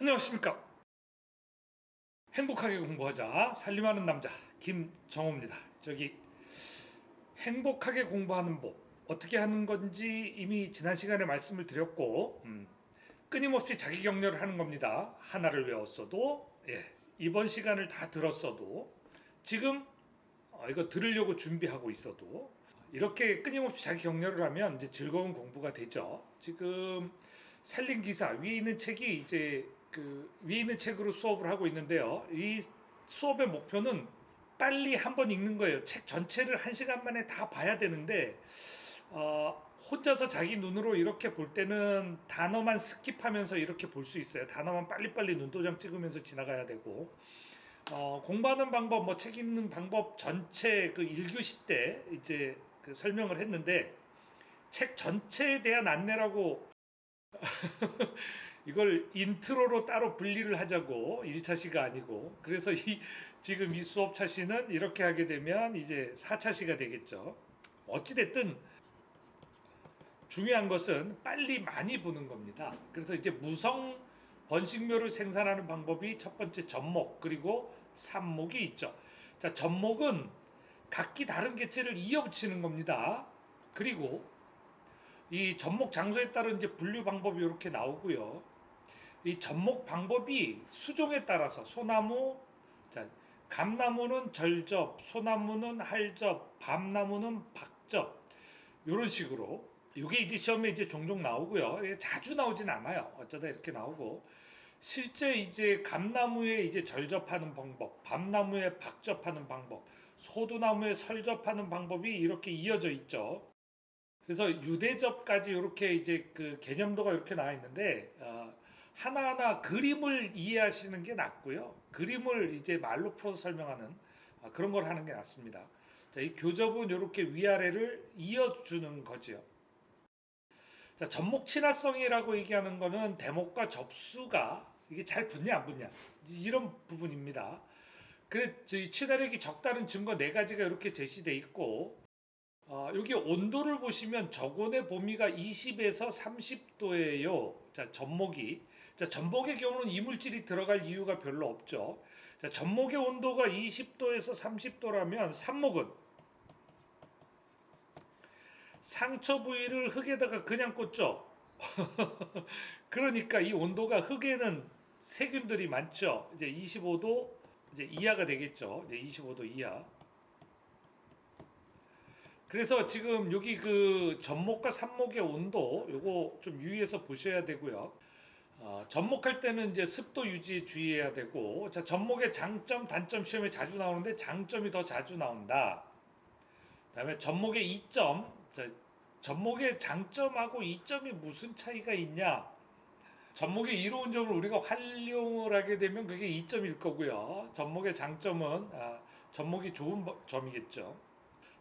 안녕하십니까. 행복하게 공부하자 살림하는 남자 김정호입니다. 행복하게 공부하는 법 어떻게 하는 건지 이미 지난 시간에 말씀을 드렸고, 끊임없이 자기 격려를 하는 겁니다. 하나를 외웠어도, 이번 시간을 다 들었어도, 지금 이거 들으려고 준비하고 있어도 이렇게 끊임없이 자기 격려를 하면 이제 즐거운 공부가 되죠. 지금 살림 기사 위에 있는 책이 이제 위에 있는 책으로 수업을 하고 있는데요. 이 수업의 목표는 빨리 한번 읽는 거예요. 책 전체를 1시간 만에 다 봐야 되는데, 혼자서 자기 눈으로 이렇게 볼 때는 단어만 스킵하면서 이렇게 볼 수 있어요. 단어만 빨리빨리 눈도장 찍으면서 지나가야 되고, 공부하는 방법, 책 읽는 방법 전체 1교시 때 이제 설명을 했는데, 책 전체에 대한 안내라고 이걸 인트로로 따로 분리를 하자고, 1차 시가 아니고. 그래서 지금 이 수업 차시는 이렇게 하게 되면 이제 4차 시가 되겠죠. 어찌됐든 중요한 것은 빨리 많이 보는 겁니다. 그래서 이제 무성 번식묘를 생산하는 방법이 첫 번째 접목, 그리고 삽목이 있죠. 자, 접목은 각기 다른 개체를 이어붙이는 겁니다. 그리고 이 접목 장소에 따른 이제 분류 방법이 이렇게 나오고요. 이 접목 방법이 수종에 따라서 소나무, 자, 감나무는 절접, 소나무는 할접, 밤나무는 박접, 이런 식으로. 이게 이제 시험에 이제 종종 나오고요. 자주 나오진 않아요. 어쩌다 이렇게 나오고, 실제 이제 감나무에 이제 절접하는 방법, 밤나무에 박접하는 방법, 소두나무에 설접하는 방법이 이렇게 이어져 있죠. 그래서 유대접까지 이렇게 이제 개념도가 이렇게 나와 있는데, 하나하나 그림을 이해하시는 게 낫고요. 그림을 이제 말로 풀어서 설명하는 그런 걸 하는 게 낫습니다. 자, 이 교접은 이렇게 위아래를 이어주는 거죠. 자, 접목 친화성이라고 얘기하는 거는 대목과 접수가 이게 잘 붙냐 안 붙냐 이런 부분입니다. 그래, 친화력이 적다는 증거 4가지가 이렇게 제시돼 있고, 여기 온도를 보시면 저온의 범위가 20에서 30도예요. 자, 접목이. 자, 접목의 경우는 이물질이 들어갈 이유가 별로 없죠. 자, 접목의 온도가 20도에서 30도라면 삽목은 상처 부위를 흙에다가 그냥 꽂죠. 그러니까 이 온도가 흙에는 세균들이 많죠. 이제 25도 이제 이하가 되겠죠. 이제 25도 이하. 그래서 지금 여기 접목과 삽목의 온도 요거 좀 유의해서 보셔야 되고요. 접목할 때는 이제 습도 유지에 주의해야 되고, 자, 접목의 장점, 단점 시험에 자주 나오는데 장점이 더 자주 나온다. 그다음에 접목의 이점, 자, 접목의 장점하고 이점이 무슨 차이가 있냐? 접목의 이로운 점을 우리가 활용을 하게 되면 그게 이점일 거고요. 접목의 장점은 접목이 좋은 점이겠죠.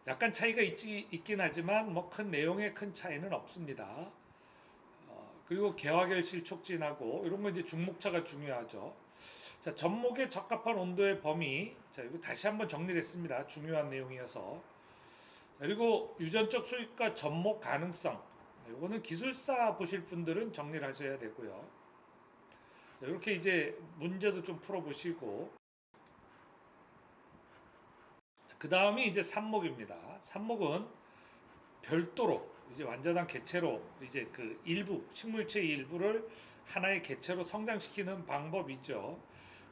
약간 차이가 있긴 하지만 큰 내용에 큰 차이는 없습니다. 그리고 개화결실 촉진하고 이런 건 이제 중목차가 중요하죠. 자, 접목에 적합한 온도의 범위. 자, 이거 다시 한번 정리를 했습니다. 중요한 내용이어서. 자, 그리고 유전적 수익과 접목 가능성. 이거는 기술사 보실 분들은 정리를 하셔야 되고요. 자, 이렇게 이제 문제도 좀 풀어보시고. 그 다음이 이제 삽목입니다. 삽목은 별도로 이제 완전한 개체로 이제 일부 식물체의 일부를 하나의 개체로 성장시키는 방법이죠.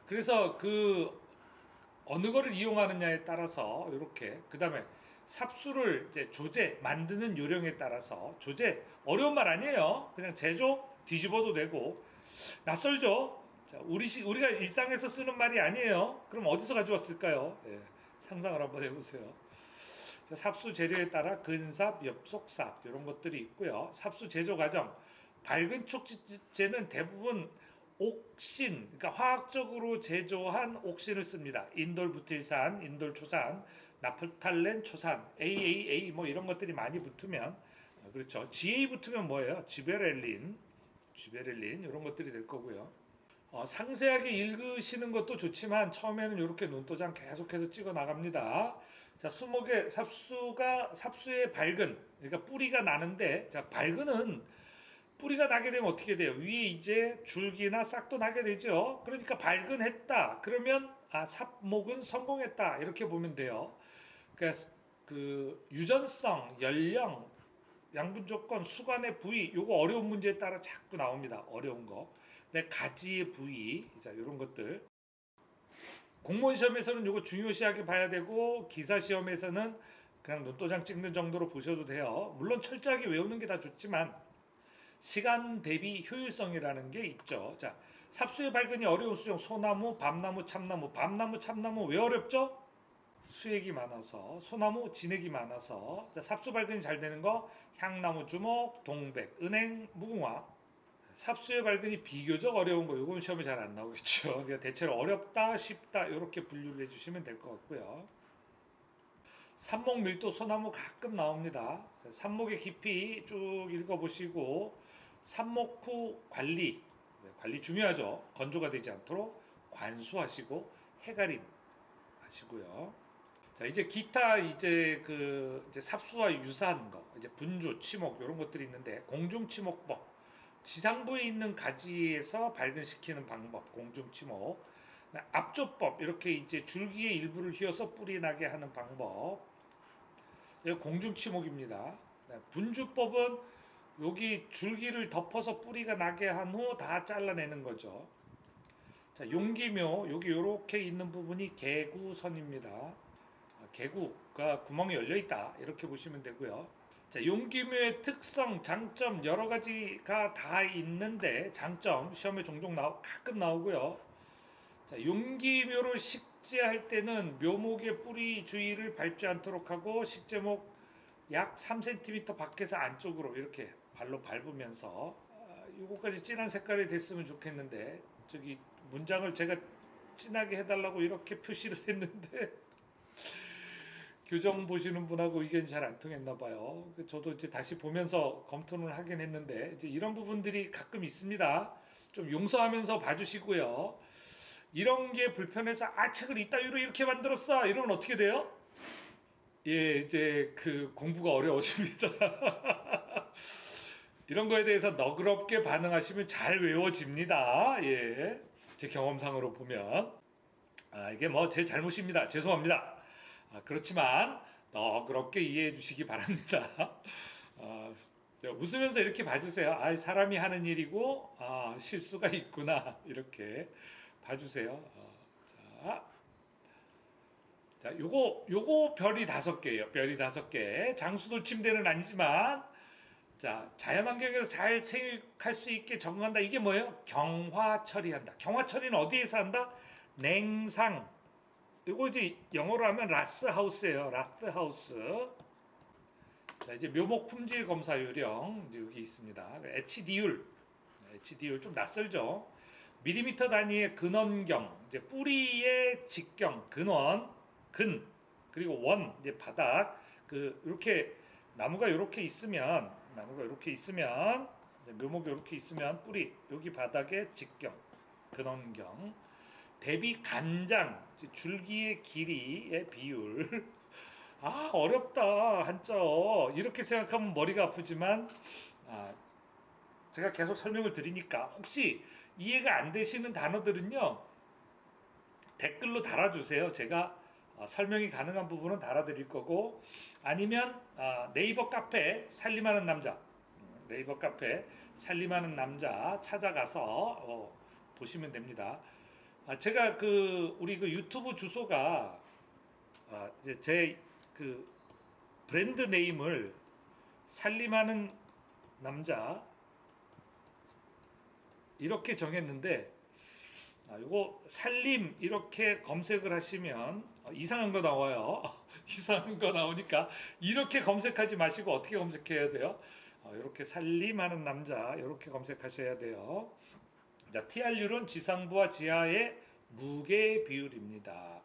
그래서 어느 거를 이용하느냐에 따라서 이렇게, 그다음에 삽수를 이제 조제 만드는 요령에 따라서, 조제 어려운 말 아니에요. 그냥 제조 뒤집어도 되고. 낯설죠. 자, 우리가 일상에서 쓰는 말이 아니에요. 그럼 어디서 가져왔을까요? 상상을 한번 해보세요. 자, 삽수 재료에 따라 근삽, 엽속삽 이런 것들이 있고요. 삽수 제조 과정, 밝은 촉지제는 대부분 옥신, 그러니까 화학적으로 제조한 옥신을 씁니다. 인돌부틸산, 인돌초산, 나프탈렌 초산, AAA 이런 것들이 많이 붙으면, 그렇죠. GA 붙으면 뭐예요? 지베렐린 이런 것들이 될 거고요. 상세하게 읽으시는 것도 좋지만 처음에는 이렇게 눈도장 계속해서 찍어 나갑니다. 자, 삽수의 밝은, 그러니까 뿌리가 나는데, 자, 밝은은 뿌리가 나게 되면 어떻게 돼요? 위에 이제 줄기나 싹도 나게 되죠. 그러니까 발근했다. 그러면 삽목은 성공했다. 이렇게 보면 돼요. 그러니까 그 유전성, 연령, 양분 조건, 수관의 부위, 요거 어려운 문제에 따라 자꾸 나옵니다. 어려운 거. 근데 가지의 부위, 자 이런 것들. 공무원 시험에서는 요거 중요시하게 봐야 되고 기사 시험에서는 그냥 눈도장 찍는 정도로 보셔도 돼요. 물론 철저하게 외우는 게 다 좋지만 시간 대비 효율성이라는 게 있죠. 자, 삽수의 발근이 어려운 수종 소나무, 밤나무, 참나무. 밤나무, 참나무 왜 어렵죠? 수액이 많아서, 소나무 진액이 많아서. 자, 삽수 발근이 잘 되는 거 향나무, 주목, 동백, 은행, 무궁화. 삽수의 발근이 비교적 어려운 거 이건 시험에 잘 안 나오겠죠. 그러니까 대체로 어렵다, 쉽다 이렇게 분류를 해주시면 될 것 같고요. 삽목 밀도 소나무 가끔 나옵니다. 삽목의 깊이 쭉 읽어보시고 삽목 후 관리, 관리 중요하죠. 건조가 되지 않도록 관수하시고 해가림 하시고요. 자 이제 기타 이제 이제 삽수와 유사한 거 이제 분주, 치목 이런 것들이 있는데 공중치목법 지상부에 있는 가지에서 발근시키는 방법 공중치목 압조법 이렇게 이제 줄기의 일부를 휘어서 뿌리 나게 하는 방법 공중치목입니다. 분주법은 여기 줄기를 덮어서 뿌리가 나게 한 후 다 잘라내는 거죠. 자 용기묘 여기 이렇게 있는 부분이 개구선입니다. 개구가 구멍이 열려 있다 이렇게 보시면 되고요. 자 용기묘의 특성, 장점 여러 가지가 다 있는데 장점 시험에 종종 가끔 나오고요. 자 용기묘를 식재할 때는 묘목의 뿌리 주위를 밟지 않도록 하고 식재목 약 3cm 밖에서 안쪽으로 이렇게 발로 밟으면서 요거까지 진한 색깔이 됐으면 좋겠는데 저기 문장을 제가 진하게 해달라고 이렇게 표시를 했는데 교정 보시는 분하고 의견이 잘 안 통했나 봐요. 저도 이제 다시 보면서 검토를 하긴 했는데 이제 이런 부분들이 가끔 있습니다. 좀 용서하면서 봐주시고요. 이런 게 불편해서 책을 이따위로 이렇게 만들었어 이러면 어떻게 돼요? 예, 이제 공부가 어려워집니다. 이런 거에 대해서 너그럽게 반응하시면 잘 외워집니다. 예, 제 경험상으로 보면 이게 뭐 제 잘못입니다. 죄송합니다. 그렇지만 너그럽게 이해해 주시기 바랍니다. 웃으면서 이렇게 봐주세요. 사람이 하는 일이고 실수가 있구나 이렇게 봐주세요. 자, 요거 별이 5개예요. 별이 5개. 장수돌침대는 아니지만 자, 자연환경에서 잘 생육할 수 있게 적응한다. 이게 뭐예요? 경화 처리한다. 경화 처리는 어디에서 한다? 냉상. 이거 이제 영어로 하면 라스하우스예요. 라스하우스. 자, 이제 묘목 품질 검사 요령 이제 여기 있습니다. HD율. HD율 좀 낯설죠? 밀리미터 단위의 근원경, 이제 뿌리의 직경, 근원, 그리고 원, 이제 바닥. 이렇게 나무가 이렇게 있으면 묘목이 이렇게 있으면 뿌리 여기 바닥에 직경, 근원경. 대비 간장, 줄기의 길이의 비율. 어렵다 한자. 이렇게 생각하면 머리가 아프지만 제가 계속 설명을 드리니까 혹시 이해가 안 되시는 단어들은요 댓글로 달아주세요. 제가 설명이 가능한 부분은 달아드릴 거고 아니면 네이버 카페 살림하는 남자 찾아가서 보시면 됩니다. 제가 우리 유튜브 주소가 이제 제 브랜드 네임을 살림하는 남자 이렇게 정했는데 요거 살림 이렇게 검색을 하시면 이상한 거 나와요. 이상한 거 나오니까 이렇게 검색하지 마시고 어떻게 검색해야 돼요? 이렇게 살림하는 남자 이렇게 검색하셔야 돼요. 자, TR율은 지상부와 지하의 무게 비율입니다.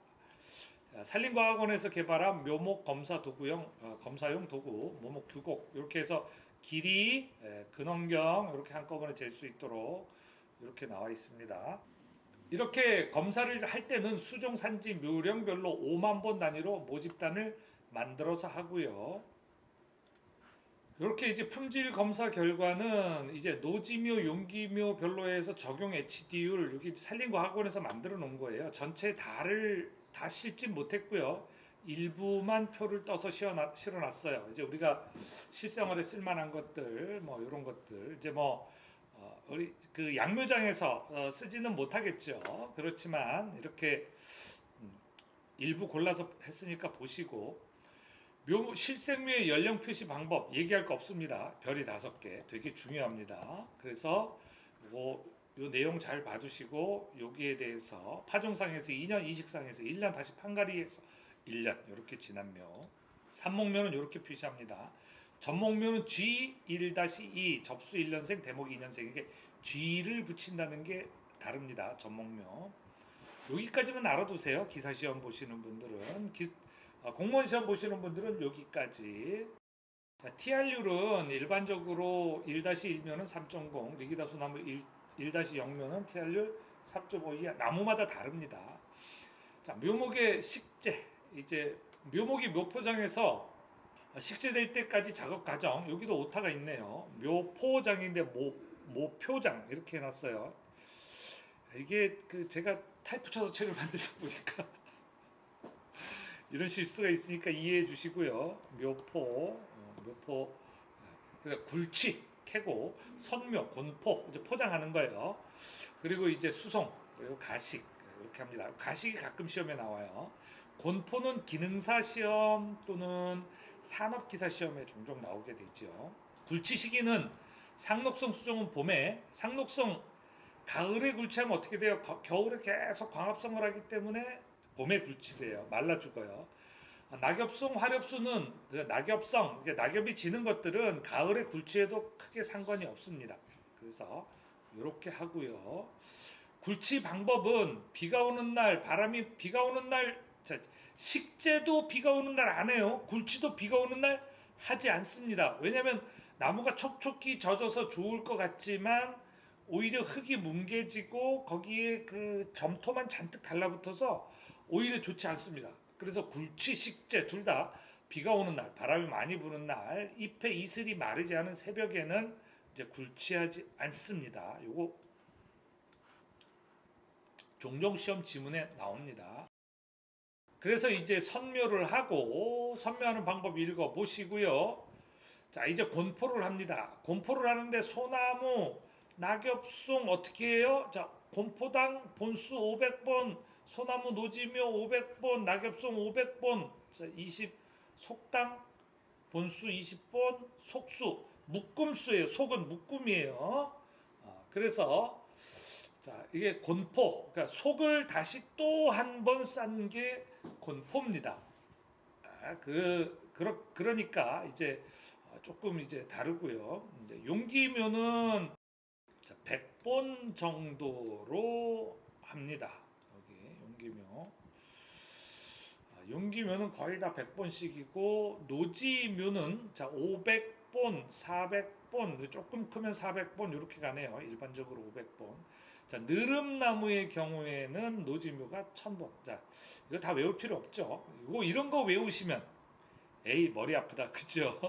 자, 산림과학원에서 개발한 묘목 검사 도구용 검사용 도구, 묘목 규곡 이렇게 해서 길이, 근원경 이렇게 한꺼번에 잴 수 있도록 이렇게 나와 있습니다. 이렇게 검사를 할 때는 수종 산지 묘령별로 5만 번 단위로 모집단을 만들어서 하고요. 이렇게 이제 품질 검사 결과는 이제 노지묘, 용기묘별로 해서 적용 HD율 여기 산림과 학원에서 만들어 놓은 거예요. 전체 다를 다 실진 못했고요. 일부만 표를 떠서 실어놨어요. 이제 우리가 실생활에 쓸만한 것들, 뭐 이런 것들, 이제 뭐 우리 그 양묘장에서 쓰지는 못하겠죠. 그렇지만 이렇게 음, 일부 골라서 했으니까 보시고. 실생묘의 연령 표시 방법 얘기할 거 없습니다. 별이 5개 되게 중요합니다. 그래서 요 내용 잘 봐주시고 여기에 대해서 파종상에서 2년, 이식상에서 1년, 다시 판가리에서 1년 이렇게 지난묘. 산목묘는 이렇게 표시합니다. 전목묘는 G1-2 접수 1년생, 대목 2년생 이게 G를 붙인다는 게 다릅니다. 전목묘. 여기까지만 알아두세요. 기사시험 보시는 분들은 공무원 시험 보시는 분들은 여기까지. 자, TR율은 일반적으로 1-1묘는 3.0, 리기다수나무 1-0묘는 TR율 3.5 나무마다 다릅니다. 자, 묘목의 식재. 이제 묘목이 묘포장에서 식재될 때까지 작업 과정. 여기도 오타가 있네요. 묘포장인데 모표장 이렇게 해놨어요. 이게 제가 타이프 쳐서 책을 만들다 보니까 이런 실수가 있으니까 이해해 주시고요. 묘포, 그래서 굴치 캐고 선묘, 곤포 이제 포장하는 거예요. 그리고 이제 수송 그리고 가식 이렇게 합니다. 가식이 가끔 시험에 나와요. 곤포는 기능사 시험 또는 산업기사 시험에 종종 나오게 되죠. 굴치 시기는 상록성 수종은 봄에, 상록성 가을에 굴치하면 어떻게 돼요? 겨울에 계속 광합성을 하기 때문에 봄에 굴치돼요. 말라 죽어요. 낙엽송, 화렵수는 낙엽성, 낙엽이 지는 것들은 가을에 굴치해도 크게 상관이 없습니다. 그래서 이렇게 하고요. 굴치 방법은 비가 오는 날, 비가 오는 날, 식재도 비가 오는 날 안 해요. 굴치도 비가 오는 날 하지 않습니다. 왜냐하면 나무가 촉촉히 젖어서 좋을 것 같지만 오히려 흙이 뭉개지고 거기에 그 점토만 잔뜩 달라붙어서 오히려 좋지 않습니다. 그래서 굴치, 식재 둘 다 비가 오는 날, 바람이 많이 부는 날, 잎의 이슬이 마르지 않은 새벽에는 이제 굴치하지 않습니다. 요거 종종 시험 지문에 나옵니다. 그래서 이제 선묘를 하고 선묘하는 방법 읽어 보시고요. 자, 이제 곤포를 합니다. 곤포를 하는데 소나무, 낙엽송 어떻게 해요? 자, 곤포당 본수 500번, 소나무 노지묘 500번, 낙엽송 500번, 자, 20 속당 본수 20번, 속수 묶음수예요. 속은 묶음이에요. 그래서 자, 이게 곤포, 그러니까 속을 다시 또 한 번 싼 게 곤포입니다. 그러니까 이제 조금 이제 다르고요. 이제 용기묘는 100번 정도로 합니다. 여기 용기묘. 용기묘는 거의 다 100번씩이고 노지묘는 자 500번, 400번, 조금 크면 400번 이렇게 가네요. 일반적으로 500번. 자, 느릅나무의 경우에는 노지묘가 1000번. 자, 이거 다 외울 필요 없죠. 이런 거 외우시면 에이 머리 아프다 그죠?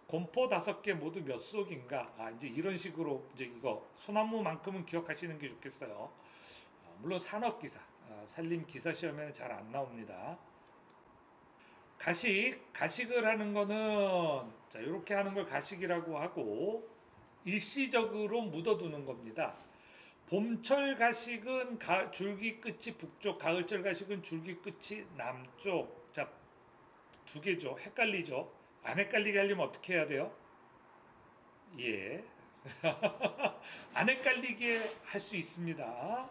곰포 5개 모두 몇 속인가? 이제 이런 식으로 이제 이거 소나무만큼은 기억하시는 게 좋겠어요. 물론 산업기사, 산림기사 시험에는 잘 안 나옵니다. 가식을 하는 거는 자 이렇게 하는 걸 가식이라고 하고 일시적으로 묻어두는 겁니다. 봄철 가식은 줄기 끝이 북쪽, 가을철 가식은 줄기 끝이 남쪽. 자, 2개죠. 헷갈리죠. 안 헷갈리게 하려면 어떻게 해야 돼요? 예. 안 헷갈리게 할 수 있습니다.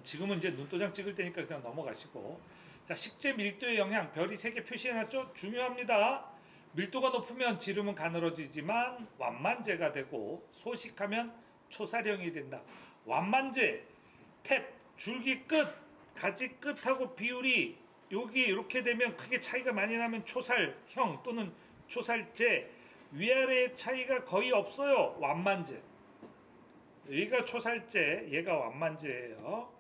지금은 이제 눈도장 찍을 때니까 그냥 넘어가시고. 자, 식재 밀도의 영향 별이 3개 표시해놨죠? 중요합니다. 밀도가 높으면 지름은 가늘어지지만 완만제가 되고 소식하면 초사령이 된다. 완만제, 탭, 줄기 끝, 가지 끝하고 비율이 여기 이렇게 되면 크게 차이가 많이 나면 초살형 또는 초살제, 위아래의 차이가 거의 없어요. 완만제. 여기가 초살제, 얘가 완만제예요.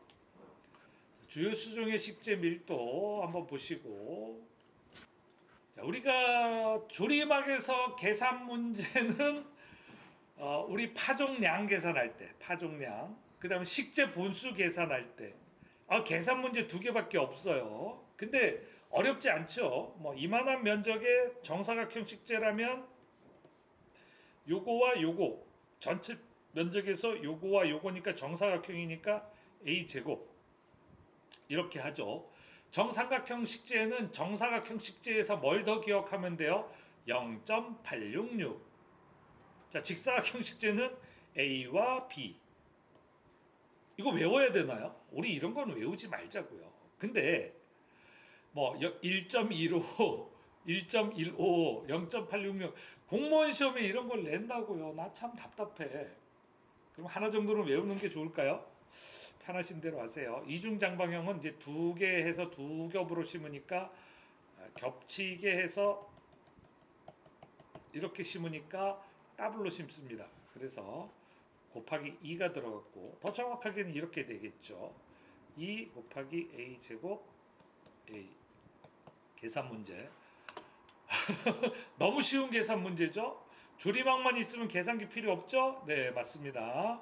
주요 수종의 식재 밀도 한번 보시고 자, 우리가 조리막에서 계산 문제는 우리 파종량 계산할 때, 파종량. 그다음에 식재 본수 계산할 때. 계산 문제 두 개밖에 없어요. 근데 어렵지 않죠. 뭐 이만한 면적의 정사각형 식재라면 요거와 요거 전체 면적에서 요거와 요거니까 정사각형이니까 a 제곱 이렇게 하죠. 정삼각형 식재는 정사각형 식재에서 뭘 더 기억하면 돼요? 0.866. 자, 직사각형 식재는 a와 b. 이거 외워야 되나요? 우리 이런 건 외우지 말자고요. 근데 뭐 1.15, 1.15, 0.866 공무원 시험에 이런 걸 낸다고요. 나 참 답답해. 그럼 하나 정도는 외우는 게 좋을까요? 편하신 대로 하세요. 이중장방형은 이제 두 개 해서 두 겹으로 심으니까 겹치게 해서 이렇게 심으니까 더블로 심습니다. 그래서 곱하기 2가 들어갔고 더 정확하게는 이렇게 되겠죠. 2 곱하기 a 제곱 a 계산 문제. 너무 쉬운 계산 문제죠. 조리망만 있으면 계산기 필요 없죠? 네, 맞습니다.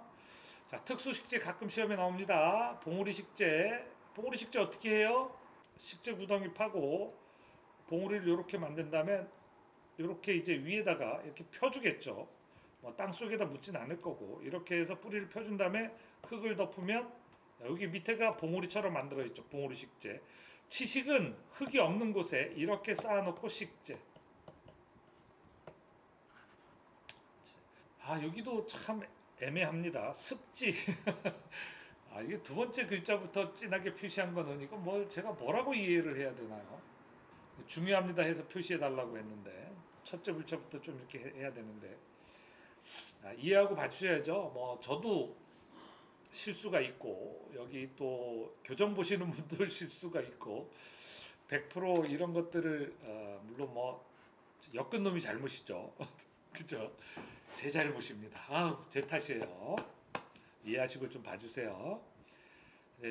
자, 특수 식재 가끔 시험에 나옵니다. 봉우리 식재. 봉우리 식재 어떻게 해요? 식재 구덩이 파고 봉우리를 이렇게 만든 다음에 이렇게 이제 위에다가 이렇게 펴주겠죠. 뭐 땅 속에다 묻진 않을 거고 이렇게 해서 뿌리를 펴준 다음에 흙을 덮으면 여기 밑에가 봉우리처럼 만들어 있죠. 봉우리 식재. 치식은 흙이 없는 곳에 이렇게 쌓아놓고 식재. 여기도 참 애매합니다. 습지. 이게 두 번째 글자부터 진하게 표시한 거는 이거 뭐 제가 뭐라고 이해를 해야 되나요? 중요합니다 해서 표시해 달라고 했는데 첫째 글자부터 좀 이렇게 해야 되는데 이해하고 봐주셔야죠. 뭐 저도 실수가 있고 여기 또 교정 보시는 분들 실수가 있고 100% 이런 것들을 물론 뭐 엮은 놈이 잘못이죠. 그죠? 제 잘못입니다. 제 탓이에요. 이해하시고 좀 봐주세요.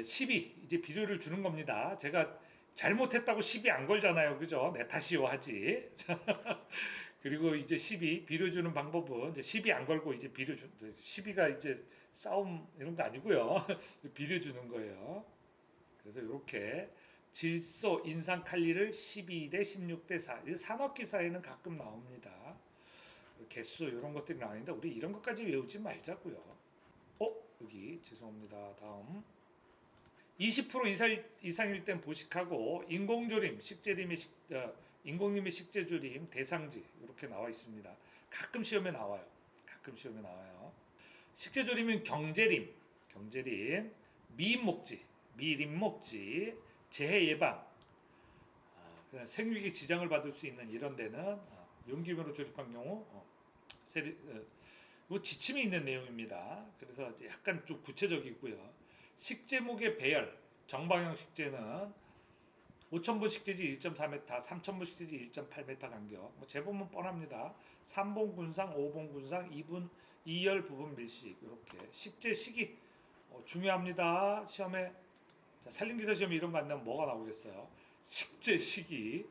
12 이제 비료를 주는 겁니다. 제가 잘못했다고 12 안 걸잖아요. 그죠? 내 탓이요 하지. 그리고 이제 12 비료 주는 방법은 이제 12 안 걸고 이제 비료 12가 이제 싸움 이런 거 아니고요. 비료 주는 거예요. 그래서 이렇게 질소, 인산, 칼리를 12대 16대 4. 산업기사에는 가끔 나옵니다. 개수 이런 것들이 나오는데 우리 이런 것까지 외우지 말자고요. 여기 죄송합니다. 다음 20% 이상일 땐 보식하고 인공조림, 인공림의 식재조림 대상지 이렇게 나와 있습니다. 가끔 시험에 나와요. 식재조림은 경제림, 미림목지, 재해 예방, 생육에 지장을 받을 수 있는 이런 데는 용기묘로 조립한 경우 이거 지침이 있는 내용입니다. 그래서 약간 좀 구체적이고요. 식재목의 배열, 정방형 식재는 5,000분 식재지 1.4m, 3,000분 식재지 1.8m 간격. 뭐 제법은 뻔합니다. 3본 군상, 5본 군상, 2열 부분 밀식 이렇게 식재 시기 중요합니다. 시험에 산림기사 시험에 이런 거 안 나오면 뭐가 나오겠어요? 식재 시기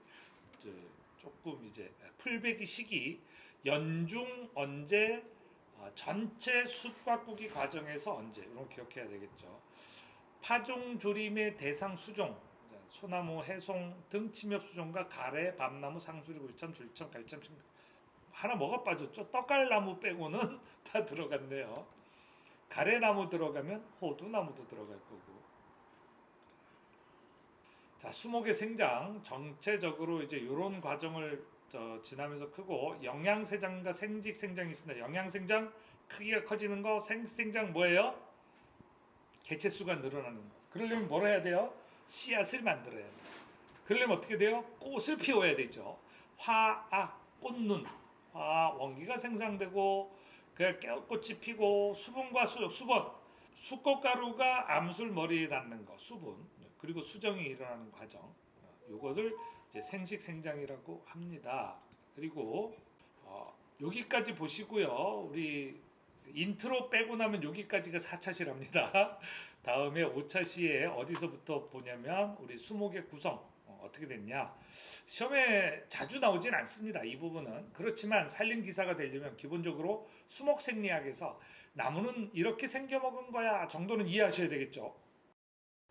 조금 이제 풀베기 시기 연중 언제 전체 숯과꾸기 과정에서 언제 이런 거 기억해야 되겠죠. 파종 조림의 대상 수종 소나무, 해송 등 침엽 수종과 가래, 밤나무, 상수리, 굴참, 줄참, 갈참, 하나 뭐가 빠졌죠? 떡갈나무 빼고는 다 들어갔네요. 가래나무 들어가면 호두나무도 들어갈 거고. 자, 수목의 생장 전체적으로 이제 이런 과정을 지나면서 크고 영양생장과 생직생장이 있습니다. 영양생장 크기가 커지는 거, 생장 뭐예요? 개체수가 늘어나는 거. 그러려면 뭘 해야 돼요? 씨앗을 만들어야 돼요. 그러려면 어떻게 돼요? 꽃을 피워야 되죠. 꽃눈, 원기가 생성되고 그 꽃이 피고 수분과 수분, 수꽃가루가 암술 머리에 닿는 거, 수분 그리고 수정이 일어나는 과정. 요거를 이제 생식생장이라고 합니다. 그리고 여기까지 보시고요. 우리 인트로 빼고 나면 여기까지가 4차시랍니다. 다음에 5차시에 어디서부터 보냐면 우리 수목의 구성 어떻게 됐냐? 시험에 자주 나오진 않습니다. 이 부분은. 그렇지만 산림 기사가 되려면 기본적으로 수목생리학에서 나무는 이렇게 생겨 먹은 거야 정도는 이해하셔야 되겠죠.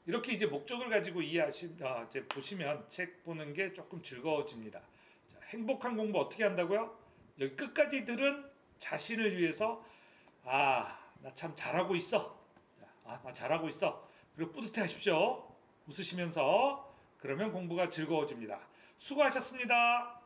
이렇게 이제 목적을 가지고 이제 보시면 책 보는 게 조금 즐거워집니다. 자, 행복한 공부 어떻게 한다고요? 여기 끝까지 들은 자신을 위해서 나 참 잘하고 있어. 자, 나 잘하고 있어. 그리고 뿌듯해 하십시오. 웃으시면서 그러면 공부가 즐거워집니다. 수고하셨습니다.